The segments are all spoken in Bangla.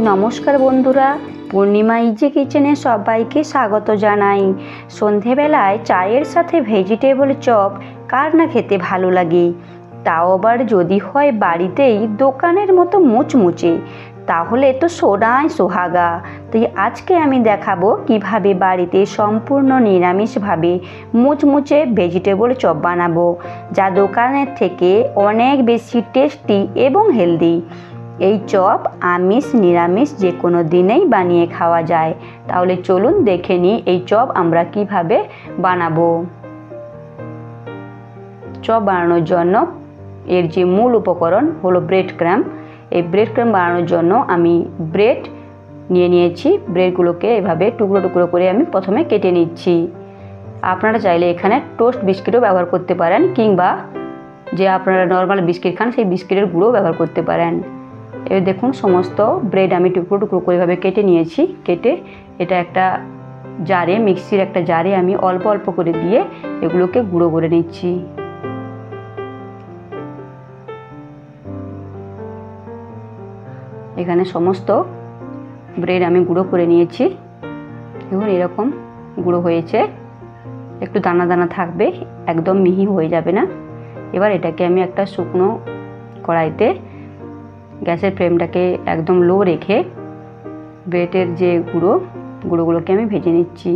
নমস্কার বন্ধুরা, পূর্ণিমা ইজি কিচেনে সবাইকে স্বাগত জানাই। সন্ধেবেলায় চায়ের সাথে ভেজিটেবল চপ কার না খেতে ভালো লাগে, তাও আবার যদি হয় বাড়িতেই দোকানের মতো মুচমুচে, তাহলে তো সোনায় সোহাগা। তাই আজকে আমি দেখাবো কিভাবে বাড়িতে সম্পূর্ণ নিরামিষভাবে মুচমুচে ভেজিটেবল চপ বানাবো, যা দোকানের থেকে অনেক বেশি টেস্টি এবং হেলদি। এই চপ আমিষ নিরামিষ যে কোনো দিনেই বানিয়ে খাওয়া যায়। তাহলে চলুন দেখে নিই এই চপ আমরা কিভাবে বানাবো। চপ বানানোর জন্য এর যে মূল উপকরণ হলো ব্রেড ক্রাম্ব। এই ব্রেড ক্রাম্ব বানানোর জন্য আমি ব্রেড নিয়ে নিয়েছি। ব্রেডগুলোকে এভাবে টুকরো টুকরো করে আমি প্রথমে কেটে নিচ্ছি। আপনারা চাইলে এখানে টোস্ট বিস্কিটও ব্যবহার করতে পারেন, কিংবা যে আপনারা নর্মাল বিস্কিট খান সেই বিস্কিটের গুঁড়ো ব্যবহার করতে পারেন। এবার দেখুন সমস্ত ব্রেড আমি টুকরো টুকরো করে এভাবে কেটে নিয়েছি। কেটে এটা একটা জারে, মিক্সির একটা জারে আমি অল্প অল্প করে দিয়ে এগুলোকে গুঁড়ো করে নিচ্ছি। এখানে সমস্ত ব্রেড আমি গুঁড়ো করে নিয়েছি। দেখুন এরকম গুঁড়ো হয়েছে, একটু দানা দানা থাকবে, একদম মিহি হয়ে যাবে না। এবার এটাকে আমি একটা শুকনো কড়াইতে গ্যাসের ফ্লেমটাকে একদম লো রেখে ব্রেডের যে গুঁড়োগুলোকে আমি ভেজে নিচ্ছি।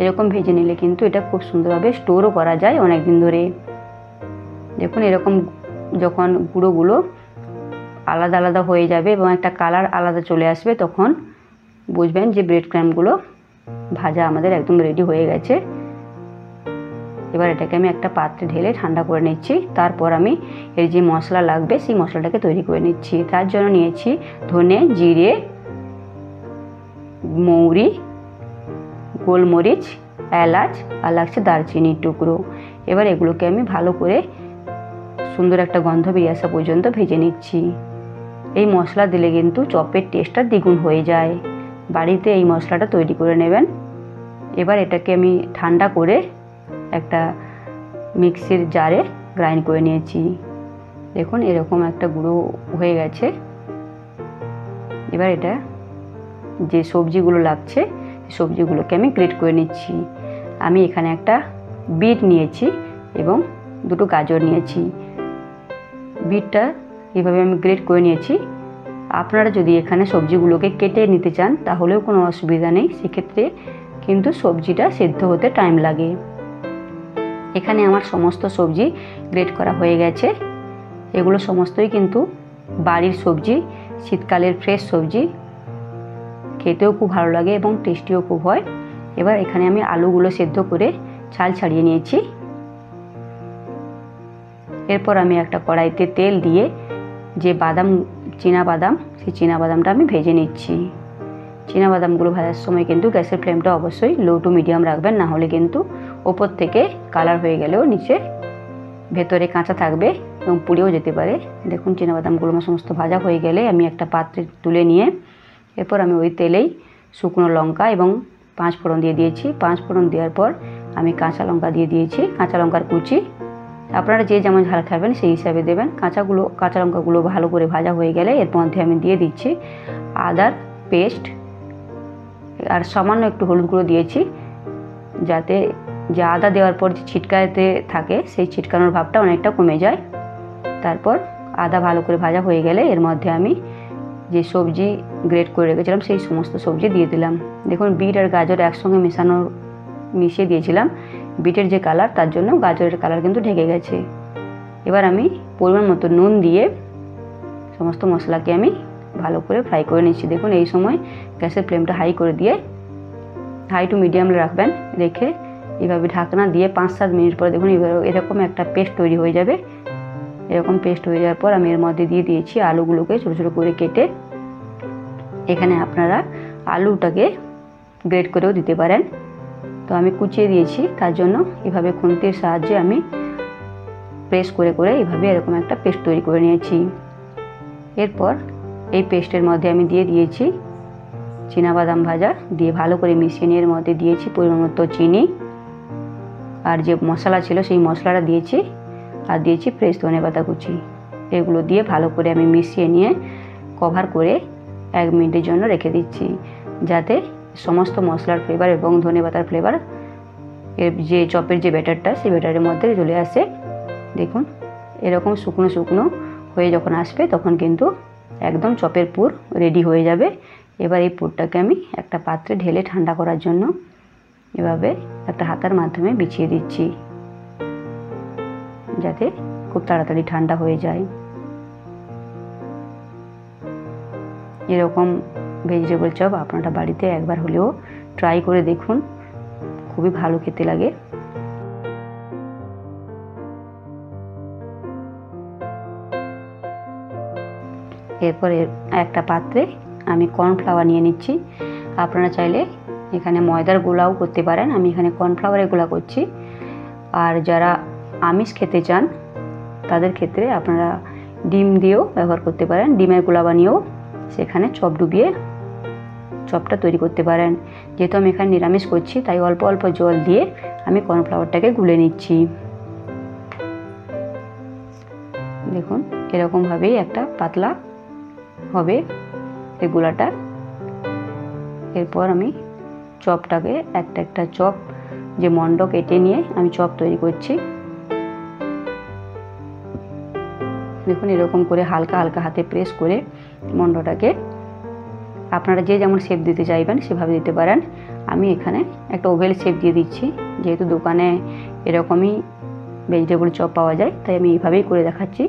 এরকম ভেজে নিলে কিন্তু এটা খুব সুন্দরভাবে স্টোরও করা যায় অনেক দিন ধরে। দেখুন এরকম যখন গুঁড়োগুলো আলাদা আলাদা হয়ে যাবে এবং একটা কালার আলাদা চলে আসবে, তখন বুঝবেন যে ব্রেড ক্রাম্বগুলো ভাজা আমাদের একদম রেডি হয়ে গেছে। এবার এটাকে আমি একটা পাত্রে ঢেলে ঠান্ডা করে নিচ্ছি। তারপর আমি এর যে মশলা লাগবে সেই মশলাটাকে তৈরি করে নিচ্ছি। তার জন্য নিয়েছি ধনে, জিরে, মৌরি, গোলমরিচ, এলাচ, আর লাগছে দারচিনির টুকরো। এবার এগুলোকে আমি ভালো করে সুন্দর একটা গন্ধ বেরিয়ে আসা পর্যন্ত ভেজে নিচ্ছি। এই মশলা দিলে কিন্তু চপের টেস্টটা দ্বিগুণ হয়ে যায়। বাড়িতে এই মশলাটা তৈরি করে নেবেন। এবার এটাকে আমি ঠান্ডা করে একটা মিক্সির জারে গ্রাইন্ড করে নিয়েছি। দেখুন এরকম একটা গুঁড়ো হয়ে গেছে। এবার এটা যে সবজিগুলো লাগছে সবজিগুলোকে আমি গ্রেট করে নিচ্ছি। আমি এখানে একটা বিট নিয়েছি এবং দুটো গাজর নিয়েছি। বিটটা এভাবে আমি গ্রেট করে নিয়েছি। আপনারা যদি এখানে সবজিগুলোকে কেটে নিতে চান তাহলেও কোনো অসুবিধা নেই, সেক্ষেত্রে কিন্তু সবজিটা সেদ্ধ হতে টাইম লাগে। এখানে আমার সমস্ত সবজি গ্রেট করা হয়ে গেছে। এগুলো সমস্তই কিন্তু বাড়ির সবজি, শীতকালের ফ্রেশ সবজি, খেতেও খুব ভালো লাগে এবং টেস্টিও খুব হয়। এবার এখানে আমি আলুগুলো সেদ্ধ করে ছাল ছাড়িয়ে নিয়েছি। এরপর আমি একটা কড়াইতে তেল দিয়ে যে চীনাবাদাম, সেই চীনাবাদামটা আমি ভেজে নিচ্ছি। চীনাবাদামগুলো ভাজার সময় কিন্তু গ্যাসের ফ্লেমটা অবশ্যই লো টু মিডিয়াম রাখবেন, না হলে কিন্তু ওপর থেকে কালার হয়ে গেলেও নিচে ভেতরে কাঁচা থাকবে এবং পুড়েও যেতে পারে। দেখুন চীনাবাদামগুলো আমার সমস্ত ভাজা হয়ে গেলে আমি একটা পাত্রে তুলে নিয়ে এরপর আমি ওই তেলেই শুকনো লঙ্কা এবং 5 ফোড়ন দিয়ে দিয়েছি। 5 ফোড়ন দেওয়ার পর আমি কাঁচা লঙ্কা দিয়ে দিয়েছি, কাঁচা লঙ্কার কুচি। আপনারা যে যেমন ঝাল খাবেন সেই হিসাবে দেবেন। কাঁচা লঙ্কাগুলো ভালো করে ভাজা হয়ে গেলে এর মধ্যে আমি দিয়ে দিচ্ছি আদার পেস্ট, আর সামান্য একটু হলুদ গুঁড়ো দিয়েছি, যাতে যে আদা দেওয়ার পর যে ছিটকাতে থাকে সেই ছিটকানোর ভাবটা অনেকটা কমে যায়। তারপর আদা ভালো করে ভাজা হয়ে গেলে এর মধ্যে আমি যে সবজি গ্রেট করে রেখেছিলাম সেই সমস্ত সবজি দিয়ে দিলাম। দেখুন বিট আর গাজর একসঙ্গে মিশিয়ে দিয়েছিলাম। বিটের যে কালার, তার জন্য গাজরের কালার কিন্তু ঢেকে গেছে। এবার আমি পরিমাণ মতো নুন দিয়ে সমস্ত মশলাকে আমি ভালো করে ফ্রাই করে নিচ্ছি। দেখুন এই সময় গ্যাসের ফ্লেমটা হাই করে দিয়ে, হাই টু মিডিয়ামে রাখবেন, রেখে এভাবে ঢাকনা দিয়ে 5-7 মিনিট পরে দেখুন এরকম একটা পেস্ট তৈরি হয়ে যাবে। এরকম পেস্ট হয়ে যাওয়ার পর আমি এর মধ্যে দিয়ে দিয়েছি আলুগুলোকে ছোটো ছোটো করে কেটে। এখানে আপনারা আলুটাকে গ্রেট করেও দিতে পারেন, তো আমি কুচিয়ে দিয়েছি। তার জন্য এভাবে খুন্তির সাহায্যে আমি প্রেস করে করে এভাবে এরকম একটা পেস্ট তৈরি করে নিয়েছি। এরপর এই পেস্টের মধ্যে আমি দিয়ে দিয়েছি চীনাবাদাম ভাজা, দিয়ে ভালো করে মিশিয়ে নিয়ে এর মধ্যে দিয়েছি পরিমাণ মতো চিনি, আর যে মশলা ছিল সেই মশলাটা দিয়েছি, আর দিয়েছি ফ্রেশ ধনেপাতা কুচি। এগুলো দিয়ে ভালো করে আমি মিশিয়ে নিয়ে কভার করে 1 মিনিটের জন্য রেখে দিচ্ছি, যাতে সমস্ত মশলার ফ্লেভার এবং ধনেপাতার ফ্লেভার এর যে চপের যে ব্যাটারটা সেই ব্যাটারের মধ্যে চলে আসে। দেখুন এরকম শুকনো শুকনো হয়ে যখন আসবে তখন কিন্তু একদম চপের পুর রেডি হয়ে যাবে। এবার এই পুরটাকে আমি একটা পাত্রে ঢেলে ঠান্ডা করার জন্য এভাবে একটা হাতার মাধ্যমে বিছিয়ে দিচ্ছি, যাতে খুব তাড়াতাড়ি ঠান্ডা হয়ে যায়। এরকম ভেজিটেবল চপ আপনারা বাড়িতে একবার হলেও ট্রাই করে দেখুন, খুবই ভালো খেতে লাগে। এরপর একটা পাত্রে আমি কর্নফ্লাওয়ার নিয়ে নিচ্ছি। আপনারা চাইলে এখানে ময়দার গোলাও করতে পারেন, আমি এখানে কর্নফ্লাওয়ারের গোলা করছি। আর যারা আমিষ খেতে চান তাদের ক্ষেত্রে আপনারা ডিম দিয়েও ব্যবহার করতে পারেন, ডিমের গোলা বানিয়েও সেখানে চপ ডুবিয়ে চপটা তৈরি করতে পারেন। যেহেতু আমি এখানে নিরামিষ করছি তাই অল্প অল্প জল দিয়ে আমি কর্নফ্লাওয়ারটাকে গুলে নিচ্ছি। দেখুন এরকমভাবেই একটা পাতলা হবে এই গোলাটা। এরপর আমি চপটাকে একটা একটা চপ যে মন্ড কেটে নিয়ে আমি চপ তৈরি করছি। দেখুন এরকম করে হালকা হালকা হাতে প্রেস করে মন্ডটাকে আপনারা যে যেমন শেপ দিতে চাইবেন সেভাবে দিতে পারেন। আমি এখানে একটা ওভেল শেপ দিয়ে দিচ্ছি, যেহেতু দোকানে এরকমই ভেজিটেবল চপ পাওয়া যায় তাই আমি এইভাবেই করে দেখাচ্ছি।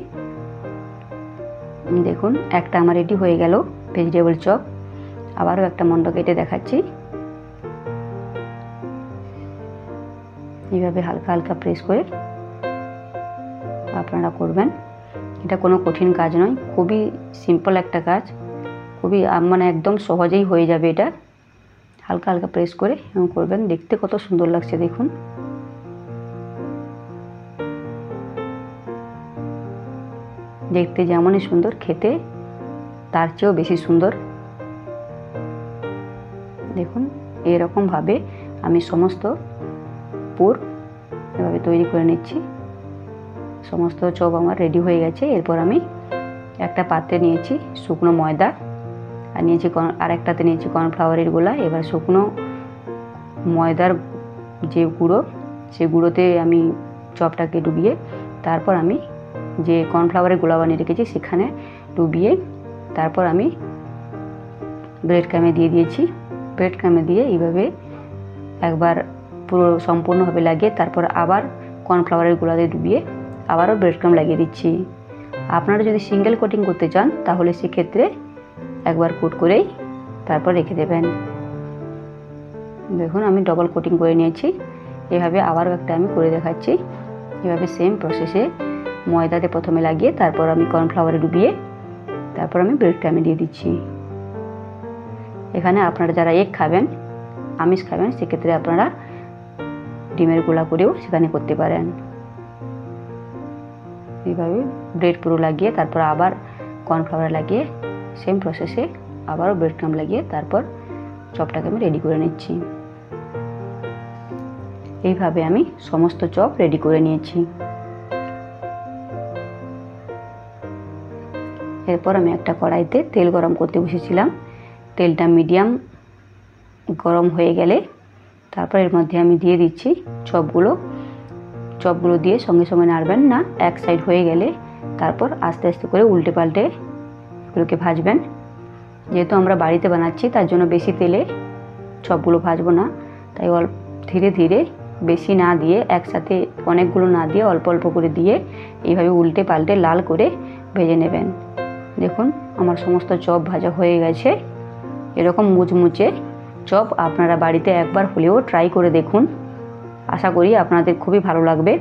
দেখুন একটা আমার রেডি হয়ে গেল ভেজিটেবল চপ। আবারও একটা মন্ড কেটে দেখাচ্ছি। এইভাবে হালকা হালকা প্রেস করে আপনারা করবেন। এটা কোনো কঠিন কাজ নয়, খুবই সিম্পল একটা কাজ, খুবই মানে একদম সহজেই হয়ে যাবে এটা। হালকা হালকা প্রেস করে এবং করবেন, দেখতে কত সুন্দর লাগছে দেখুন। দেখতে যেমনই সুন্দর, খেতে তার চেয়েও বেশি সুন্দর। দেখুন এরকমভাবে আমি সমস্ত পুর এভাবে তৈরি করে নিচ্ছি। সমস্ত চপ আমার রেডি হয়ে গেছে। এরপর আমি একটা পাত্রে নিয়েছি শুকনো ময়দা, আর নিয়েছি আরেকটাতে নিয়েছি কর্নফ্লাওয়ারের গোলা। এবার শুকনো ময়দার যে গুঁড়ো সেই গুঁড়োতে আমি চপটাকে ডুবিয়ে তারপর আমি যে কর্নফ্লাওয়ারের গোলা বানিয়ে রেখেছি সেখানে ডুবিয়ে তারপর আমি ব্রেড ক্রামে দিয়ে দিয়েছি। ব্রেড ক্রামে দিয়ে এইভাবে একবার পুরো সম্পূর্ণভাবে লাগিয়ে তারপর আবার কর্নফ্লাওয়ারের গোলাতে ডুবিয়ে আবারও ব্রেড ক্রাম লাগিয়ে দিচ্ছি। আপনারা যদি সিঙ্গেল কোটিং করতে চান তাহলে সেক্ষেত্রে একবার কোট করেই তারপর রেখে দেবেন। দেখুন আমি ডবল কোটিং করে নিয়েছি। এভাবে আবারও একটা আমি করে দেখাচ্ছি। এভাবে সেম প্রসেসে ময়দাতে প্রথমে লাগিয়ে তারপর আমি কর্নফ্লাওয়ারে ডুবিয়ে তারপর আমি ব্রেড ক্রামে দিয়ে দিচ্ছি। এখানে আপনারা যারা এগ খাবেন, আমিষ খাবেন, সেক্ষেত্রে আপনারা ডিমের গোলা করেও সেখানে করতে পারেন। এইভাবে ব্রেড পুরো লাগিয়ে তারপর আবার কর্নফ্লাওয়ার লাগিয়ে সেম প্রসেসে আবারও ব্রেড ক্রাম লাগিয়ে তারপর চপটাকে আমি রেডি করে নিচ্ছি। এইভাবে আমি সমস্ত চপ রেডি করে নিয়েছি। এরপর আমি একটা কড়াইতে তেল গরম করতে বসেছিলাম। তেলটা মিডিয়াম গরম হয়ে গেলে তারপর এর মধ্যে আমি দিয়ে দিচ্ছি চপগুলো দিয়ে সঙ্গে সঙ্গে নাড়বেন না, এক সাইড হয়ে গেলে তারপর আস্তে আস্তে করে উল্টে পাল্টে এগুলোকে ভাজবেন। যেহেতু আমরা বাড়িতে বানাচ্ছি তার জন্য বেশি তেলে চপগুলো ভাজবো না, তাই ধীরে ধীরে বেশি না দিয়ে একসাথে অনেকগুলো না দিয়ে অল্প অল্প করে দিয়ে এইভাবে উল্টে পাল্টে লাল করে ভেজে নেবেন। দেখুন আমার সমস্ত চপ ভাজা হয়ে গেছে। এরকম মুচমুচে চপ আপনারা বাড়িতে একবার হলেও ট্রাই করে দেখুন, আশা করি আপনাদের খুবই ভালো লাগবে।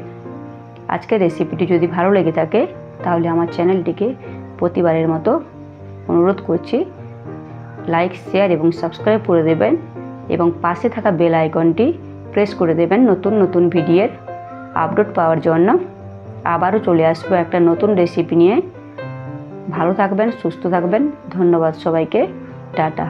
আজকের রেসিপিটি যদি ভালো লেগে থাকে তাহলে আমার চ্যানেলটিকে প্রতিবারের মতো অনুরোধ করছি লাইক, শেয়ার এবং সাবস্ক্রাইব করে দেবেন এবং পাশে থাকা বেল আইকনটি প্রেস করে দেবেন নতুন নতুন ভিডিওর আপডেট পাওয়ার জন্য। আবারও চলে আসবো একটা নতুন রেসিপি নিয়ে। ভালো থাকবেন, সুস্থ থাকবেন। ধন্যবাদ সবাইকে। টাটা।